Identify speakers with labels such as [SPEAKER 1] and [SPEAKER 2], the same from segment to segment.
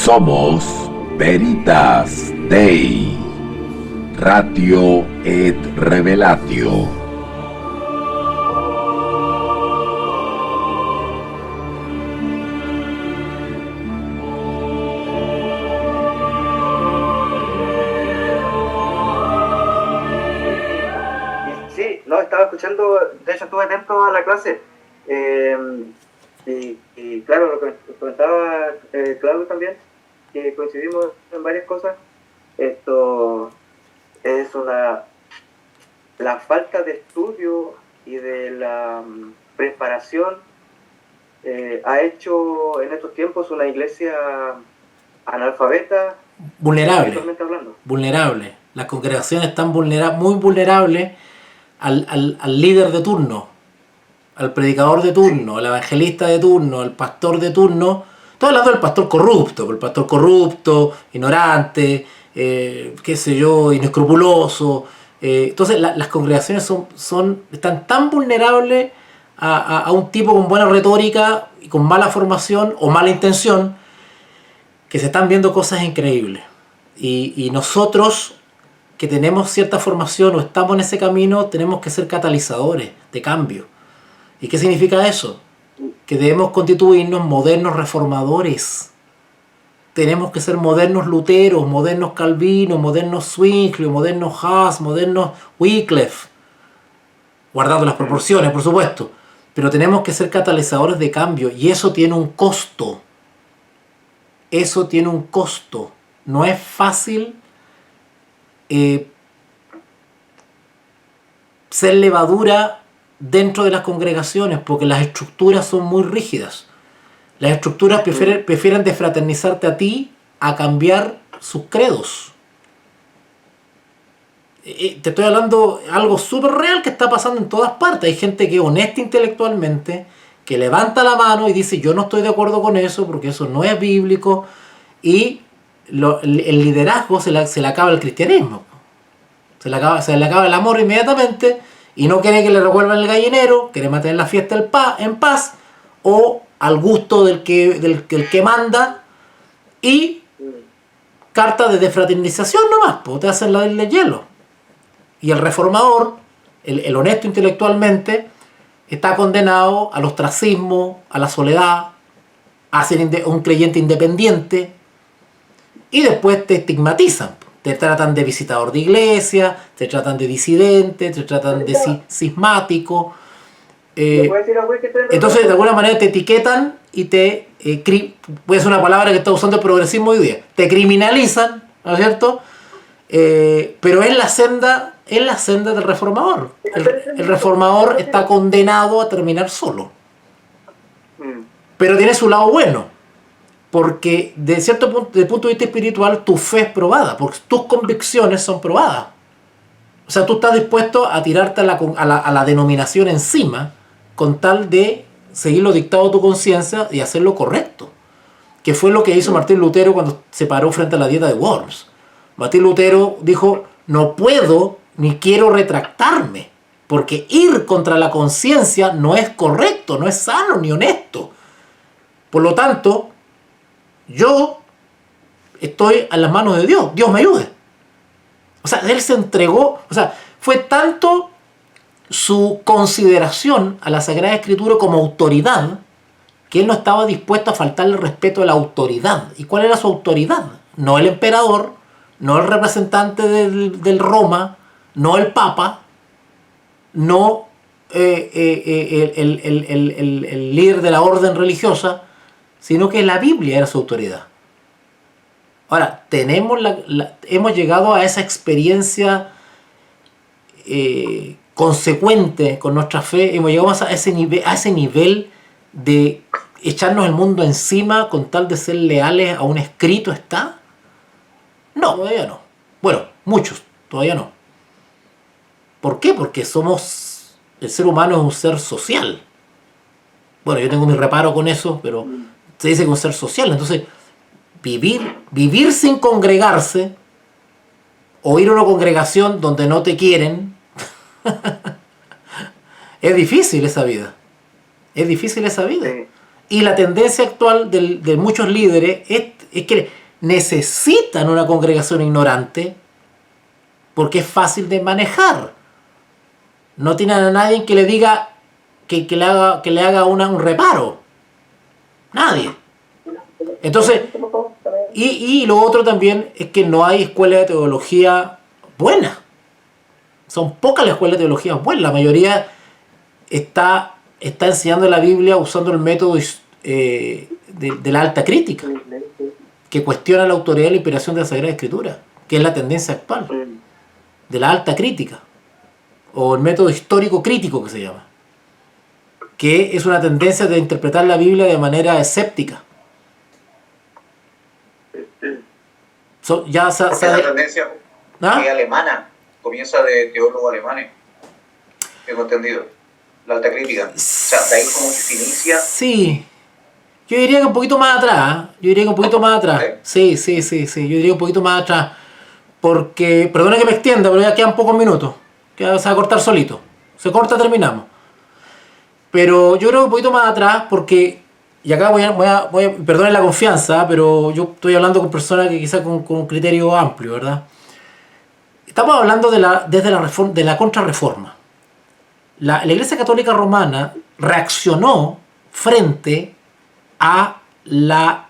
[SPEAKER 1] Somos Veritas Dei, Ratio et Revelatio.
[SPEAKER 2] Sí, no, estaba escuchando, de hecho estuve atento a la clase. Y claro, lo que comentaba Claudio también, que coincidimos en varias cosas. Esto es la falta de estudio y de la preparación ha hecho en estos tiempos una iglesia analfabeta,
[SPEAKER 3] vulnerable. Las congregaciones están muy vulnerables al líder de turno, al predicador de turno, al evangelista de turno, al pastor de turno. Estoy hablando del pastor corrupto, ignorante, qué sé yo, inescrupuloso. Entonces las congregaciones están tan vulnerables a un tipo con buena retórica y con mala formación o mala intención, que se están viendo cosas increíbles. Y nosotros, que tenemos cierta formación o estamos en ese camino, tenemos que ser catalizadores de cambio. ¿Y qué significa eso? Que debemos constituirnos modernos reformadores. Tenemos que ser modernos Luteros, modernos Calvinos, modernos Zwingli, modernos Huss, modernos Wycliffe, guardando las proporciones, por supuesto. Pero tenemos que ser catalizadores de cambio, y eso tiene un costo. Eso tiene un costo. No es fácil ser levadura dentro de las congregaciones, porque las estructuras son muy rígidas. Las estructuras prefieren desfraternizarte a ti a cambiar sus credos. Te estoy hablando de algo súper real que está pasando en todas partes. Hay gente que es honesta intelectualmente, que levanta la mano y dice: yo no estoy de acuerdo con eso porque eso no es bíblico, y el liderazgo se le acaba el cristianismo, se le acaba el amor inmediatamente, y no quiere que le revuelvan el gallinero, quiere mantener la fiesta en paz o al gusto del que manda, y carta de desfraternización nomás, pues te hacen la del hielo. Y el reformador, el honesto intelectualmente, está condenado al ostracismo, a la soledad, a ser un creyente independiente, y después te estigmatizan. Te tratan de visitador de iglesia, te tratan de disidente, te tratan de cismático. Entonces, de alguna manera te etiquetan y te... puede ser una palabra que está usando el progresismo hoy día. Te criminalizan, ¿no es cierto? Pero es la senda del reformador. El reformador está condenado a terminar solo. Pero tiene su lado bueno, porque desde punto de vista espiritual tu fe es probada, porque tus convicciones son probadas. O sea, tú estás dispuesto a tirarte a la denominación encima con tal de seguir los dictados de tu conciencia y hacer lo correcto, que fue lo que hizo Martín Lutero cuando se paró frente a la dieta de Worms. Martín Lutero dijo: no puedo ni quiero retractarme, porque ir contra la conciencia no es correcto, no es sano ni honesto. Por lo tanto, yo estoy en las manos de Dios. Dios me ayude. O sea, él se entregó. O sea, fue tanto su consideración a la Sagrada Escritura como autoridad, que él no estaba dispuesto a faltarle respeto a la autoridad. ¿Y cuál era su autoridad? No el emperador, no el representante del Roma, no el Papa, no el líder de la orden religiosa, sino que la Biblia era su autoridad. Ahora, hemos llegado a esa experiencia consecuente con nuestra fe, hemos llegado a ese nivel de echarnos el mundo encima con tal de ser leales a un escrito está. No, todavía no. Bueno, muchos, todavía no. ¿Por qué? Porque el ser humano es un ser social. Bueno, yo tengo mi reparo con eso, pero se dice que es un ser social. Entonces, vivir sin congregarse, o ir a una congregación donde no te quieren, es difícil esa vida. Es difícil esa vida. Sí. Y la tendencia actual de muchos líderes es es que necesitan una congregación ignorante porque es fácil de manejar. No tienen a nadie que le diga que le haga un reparo. Nadie. Entonces, y lo otro también es que no hay escuela de teología buena. Son pocas las escuelas de teología buenas. La mayoría está enseñando la Biblia usando el método de la alta crítica, que cuestiona la autoridad y la inspiración de la Sagrada Escritura, que es la tendencia actual, de la alta crítica, o el método histórico crítico que se llama, que es una tendencia de interpretar la Biblia de manera escéptica.
[SPEAKER 4] Porque esa tendencia es alemana, comienza de teólogos alemanes, tengo entendido, la alta crítica. O sea, de ahí como que se inicia.
[SPEAKER 3] Sí, yo diría que un poquito más atrás. ¿Sí? Sí. Yo diría un poquito más atrás. Porque, perdona que me extienda, pero ya quedan pocos minutos. Se va a cortar solito. Se corta, terminamos. Pero yo creo que un poquito más atrás, porque, y acá voy a perdonen la confianza, pero yo estoy hablando con personas que quizás con un criterio amplio, ¿verdad? Estamos hablando de la contrarreforma. La Iglesia Católica Romana reaccionó frente a la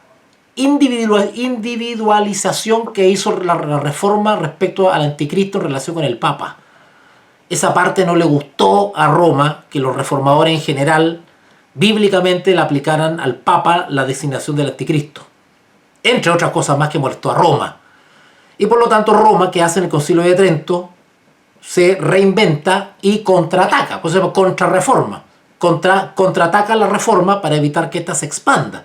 [SPEAKER 3] individualización que hizo la Reforma respecto al Anticristo en relación con el Papa. Esa parte no le gustó a Roma, que los reformadores en general bíblicamente le aplicaran al Papa la designación del Anticristo, entre otras cosas más que molestó a Roma. Y por lo tanto Roma, que hace en el Concilio de Trento, se reinventa y contraataca, por ejemplo, contrarreforma. Contraataca la reforma para evitar que ésta se expanda.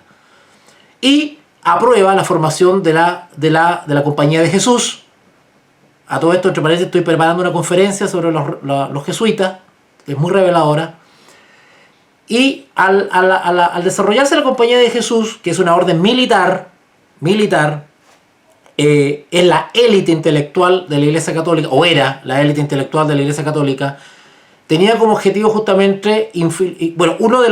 [SPEAKER 3] Y aprueba la formación de la Compañía de Jesús. A todo esto, entre paréntesis, estoy preparando una conferencia sobre los jesuitas, que es muy reveladora. Y al desarrollarse la Compañía de Jesús, que es una orden militar, es la élite intelectual de la Iglesia Católica, o era la élite intelectual de la Iglesia Católica, tenía como objetivo justamente, uno de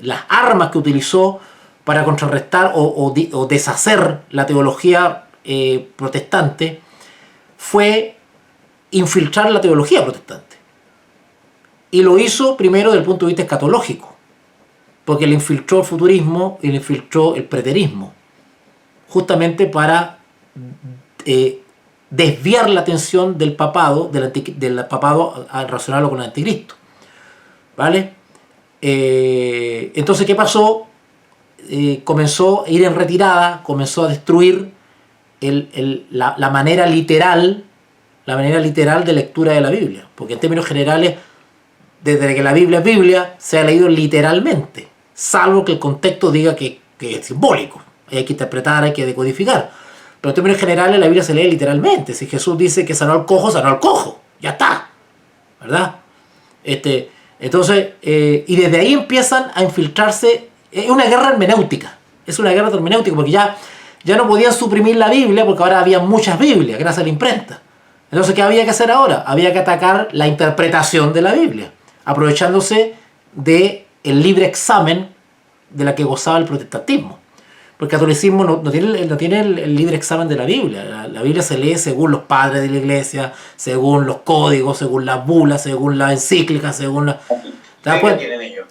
[SPEAKER 3] las armas que utilizó para contrarrestar o deshacer la teología protestante fue infiltrar la teología protestante. Y lo hizo primero desde el punto de vista escatológico, porque le infiltró el futurismo y le infiltró el preterismo, justamente para desviar la atención del papado, del papado al relacionarlo con el anticristo. ¿Vale? Entonces, ¿qué pasó? Comenzó a ir en retirada, comenzó a destruir la manera literal de lectura de la Biblia. Porque en términos generales, desde que la Biblia es Biblia, se ha leído literalmente, salvo que el contexto diga que es simbólico. Hay que interpretar, hay que decodificar. Pero en términos generales la Biblia se lee literalmente. Si Jesús dice que sanó al cojo, ya está, ¿verdad? Entonces, y desde ahí empiezan a infiltrarse. Es una guerra hermenéutica. Porque ya no podían suprimir la Biblia porque ahora había muchas Biblias gracias a la imprenta. Entonces, ¿qué había que hacer ahora? Había que atacar la interpretación de la Biblia, aprovechándose del libre examen de la que gozaba el protestantismo. Porque el catolicismo no tiene el libre examen de la Biblia. La Biblia se lee según los padres de la iglesia, según los códigos, según las bulas, según las encíclicas, según la... ¿Te das cuenta?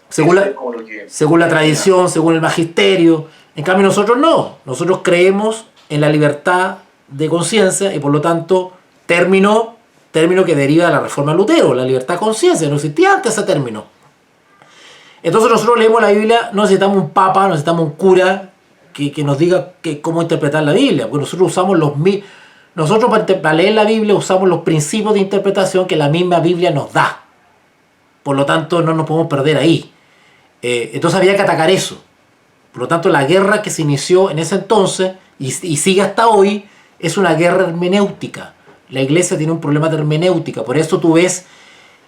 [SPEAKER 3] Según la tradición, según el magisterio. En cambio nosotros no. Nosotros creemos en la libertad de conciencia y por lo tanto término que deriva de la reforma de Lutero, la libertad de conciencia. No existía antes ese término. Entonces nosotros leemos la Biblia, no necesitamos un papa, no necesitamos un cura que nos diga cómo interpretar la Biblia, porque nosotros usamos para leer la Biblia usamos los principios de interpretación que la misma Biblia nos da. Por lo tanto, no nos podemos perder ahí. Entonces había que atacar eso. Por lo tanto, la guerra que se inició en ese entonces y sigue hasta hoy es una guerra hermenéutica. La iglesia tiene un problema de hermenéutica. Por eso tú ves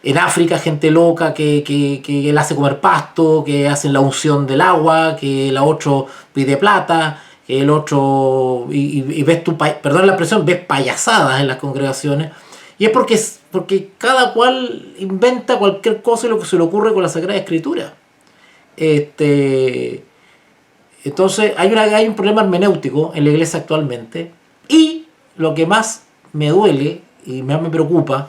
[SPEAKER 3] en África gente loca que le hace comer pasto, que hacen la unción del agua, que el otro pide plata, que el otro... Y ves perdón la expresión, ves payasadas en las congregaciones. Y es porque cada cual inventa cualquier cosa y lo que se le ocurre con la Sagrada Escritura. Entonces hay un problema hermenéutico en la iglesia actualmente, y lo que más me duele y más me preocupa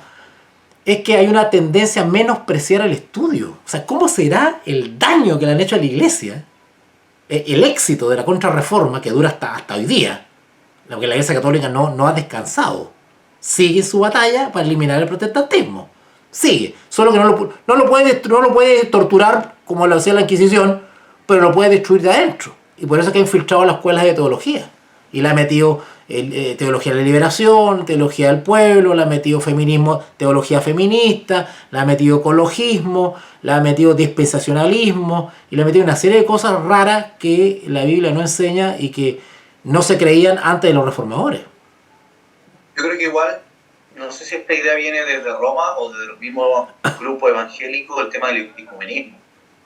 [SPEAKER 3] es que hay una tendencia a menospreciar el estudio. O sea, ¿cómo será el daño que le han hecho a la iglesia? El éxito de la contrarreforma, que dura hasta hoy día, lo que la iglesia católica no ha descansado. Sigue su batalla para eliminar el protestantismo. Sigue. Solo que no lo puede torturar como lo hacía la Inquisición, pero lo puede destruir de adentro. Y por eso es que ha infiltrado las escuelas de teología. Y le ha metido teología de la liberación, teología del pueblo, le ha metido feminismo, teología feminista, le ha metido ecologismo, le ha metido dispensacionalismo, y le ha metido una serie de cosas raras que la Biblia no enseña y que no se creían antes de los reformadores.
[SPEAKER 4] Yo creo que igual, no sé si esta idea viene desde Roma o desde los mismos grupos evangélicos, el tema del ecumenismo.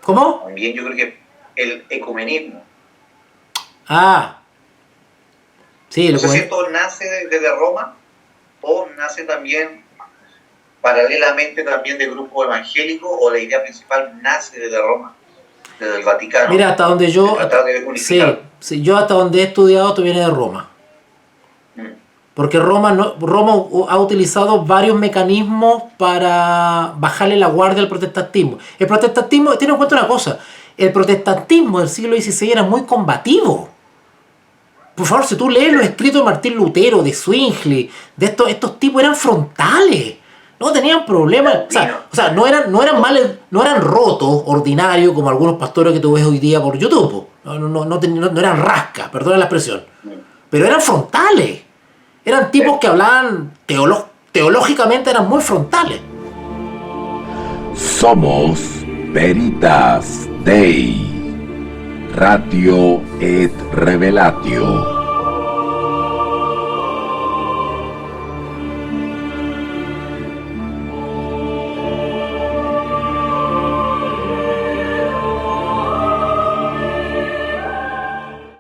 [SPEAKER 3] ¿Cómo?
[SPEAKER 4] También yo creo que el ecumenismo.
[SPEAKER 3] Sí,
[SPEAKER 4] no sé si esto nace desde Roma o nace también paralelamente también de grupos evangélicos, o la idea principal nace desde Roma, desde el Vaticano.
[SPEAKER 3] Mira, hasta donde yo... Sí, yo hasta donde he estudiado esto viene de Roma. Porque Roma ha utilizado varios mecanismos para bajarle la guardia al protestantismo. El protestantismo, ten en cuenta una cosa, el protestantismo del siglo XVI era muy combativo. Por favor, si tú lees los escritos de Martín Lutero, de Zwingli, de estos tipos, eran frontales. No tenían problemas. O sea, no eran rotos, ordinarios, como algunos pastores que tú ves hoy día por YouTube. No eran rascas, perdona la expresión. Pero eran frontales. Eran tipos que hablaban teológicamente, eran muy frontales.
[SPEAKER 1] Somos Veritas Dei, Ratio et Revelatio.